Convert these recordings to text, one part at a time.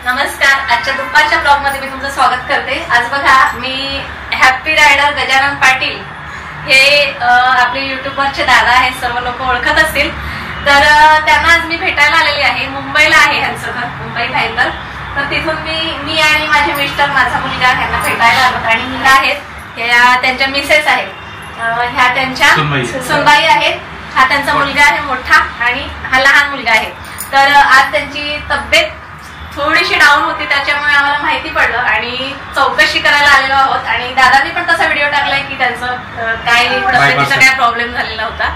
नमस्कार, आजच्या दुपारच्या ब्लॉग मध्ये मी तुमचं स्वागत करते। आज बघा मी हॅपी रायडर गजानन पाटील हे आपले युट्यूबवरचे दादा आहेत, सर्व लोक ओळखत असतील। तर त्यांना आज मी भेटायला आलेली आहे। मुंबईला आहे ह्यांचं घर, मुंबई भाईंदर। तर तिथून मी आणि माझे मिस्टर, माझा मुलगा ह्यांना भेटायला आलो आणि मुलं आहेत ह्या त्यांच्या मिसेस आहेत, ह्या त्यांच्या सुनबाई आहेत। हा त्यांचा मुलगा आहे मोठा आणि हा लहान मुलगा आहे। तर आज त्यांची तब्येत थोडीशी डाऊन होती, त्याच्यामुळे आम्हाला माहिती पडलं आणि चौकशी करायला आलेलो आहोत। आणि दादांनी पण तसा व्हिडिओ टाकलाय की त्यांचं काय तब्येतीचा काय प्रॉब्लेम झालेला होता।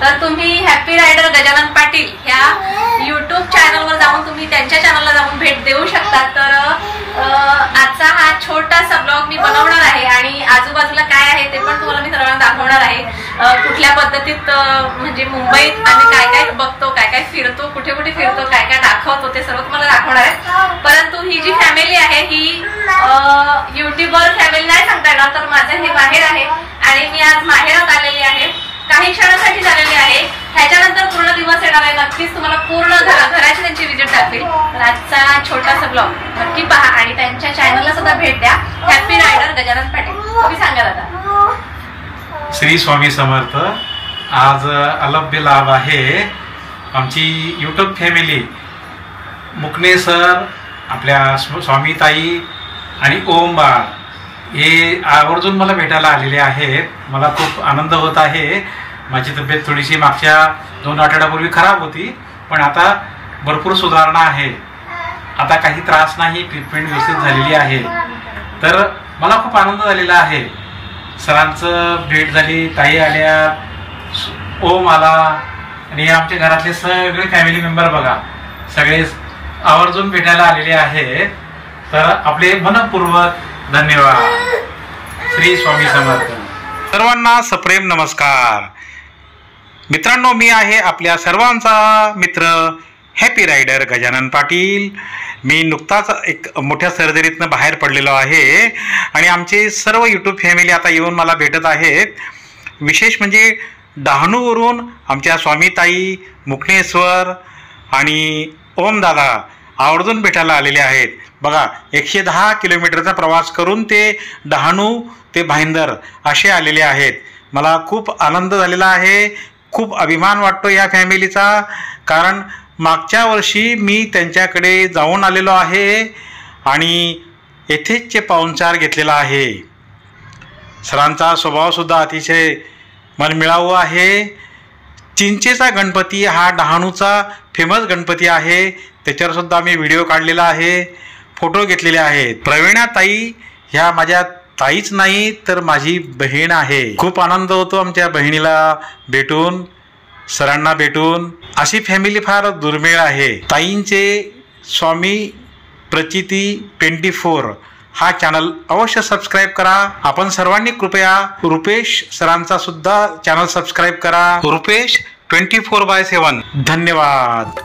तर तुम्ही हॅपी रायडर गजानन पाटील ह्या युट्यूब चॅनलवर जाऊन तुम्ही त्यांच्या चॅनलला जाऊन भेट देऊ शकता। तर आजचा हा छोटासा ब्लॉग मी बनवणार आहे आणि आजूबाजूला काय आहे ते पण तुम्हाला मी सर्वांना दाखवणार आहे। कुठल्या पद्धतीत म्हणजे मुंबईत आम्ही काय काय बघतो, काय काय फिरतो, कुठे कुठे फिरतो, काय काय दाखवतो ते सर्व तुम्हाला दाखवणार आहे। परंतु ही जी फॅमिली आहे ही युट्यूबर फॅमिली नाही सांगता येणार। तर माझं हे माहेर आहे आणि मी आज माहेरात आलेली आहे, काही क्षणासाठी झालेली आहे। ह्याच्यानंतर पूर्ण दिवस येणार आहे, नक्कीच तुम्हाला पूर्ण घराची त्यांची विजिट दाखवेल। तर आजचा छोटासा ब्लॉग नक्की पहा आणि त्यांच्या चॅनलला सुद्धा भेट द्या, हॅपी रायडर गजानन पाटील। तुम्ही सांगा दादा। श्री स्वामी समर्थ। आज अलभ्य लाभ आहे आमची यूट्यूब फॅमिली, मुकणे सर, आपल्या स्वामीताई आणि ओम बाळ हे आवर्जून मला भेटायला आलेले आहेत। मला खूप आनंद होत आहे। माझी तब्येत थोडीशी मागच्या 2 आठवड्यापूर्वी खराब होती, पण आता भरपूर सुधारणा आहे। आता काही त्रास नाही, ट्रीटमेंट व्यवस्थित झालेली आहे। तर मला खूप आनंद झालेला आहे। सरांचं भेट झाली, ताई आल्या, ओम आला आणि आमच्या घरातले सगळे फॅमिली मेंबर बघा सगळे आवर्जून भेटायला आलेले आहेत। तर आपले मनपूर्वक धन्यवाद। श्री स्वामी समर्थ। सर्वांना सप्रेम नमस्कार। मित्रांनो, मी आहे आपल्या सर्वांचा मित्र हॅपी रायडर गजानन पाटील। मी नुकताच एक मोठ्या सर्जरीतनं बाहेर पडलेलो आहे आणि आमचे सर्व यूट्यूब फॅमिली आता येऊन मला भेटत आहेत। विशेष म्हणजे डहाणूवरून आमच्या स्वामीताई, मुकणेश्वर आणि ओम दादा आवर्जून भेटायला आलेले आहेत। बघा 110 किलोमीटरचा प्रवास करून ते डहाणू ते भाईंदर असे आलेले आहेत। मला खूप आनंद झालेला आहे, खूप अभिमान वाटतो या फॅमिलीचा। कारण मागच्या वर्षी मी त्यांच्याकडे जाऊन आलेलो आहे आणि येथेच पाहुणचार घेतलेला आहे। सरांचा स्वभावसुद्धा अतिशय मनमिळावू आहे। चिंचेचा गणपती हा डहाणूचा फेमस गणपती आहे, त्याच्यावर सुद्धा मी व्हिडिओ काढलेला आहे, फोटो घेतलेले आहेत। प्रवीणा ताई ह्या माझ्या ताईच नाही तर माझी बहीण आहे। खूप आनंद होतो आमच्या बहिणीला भेटून, सरांना भेटून। अशी फॅमिली फार दुर्मिळ आहे। ताईंचे स्वामी प्रचिती 24 हा चॅनल अवश्य सबस्क्राईब करा। आपण सर्वांनी कृपया रुपेश सरांचा सुद्धा चॅनल सबस्क्राईब करा, रुपेश 24/7। धन्यवाद।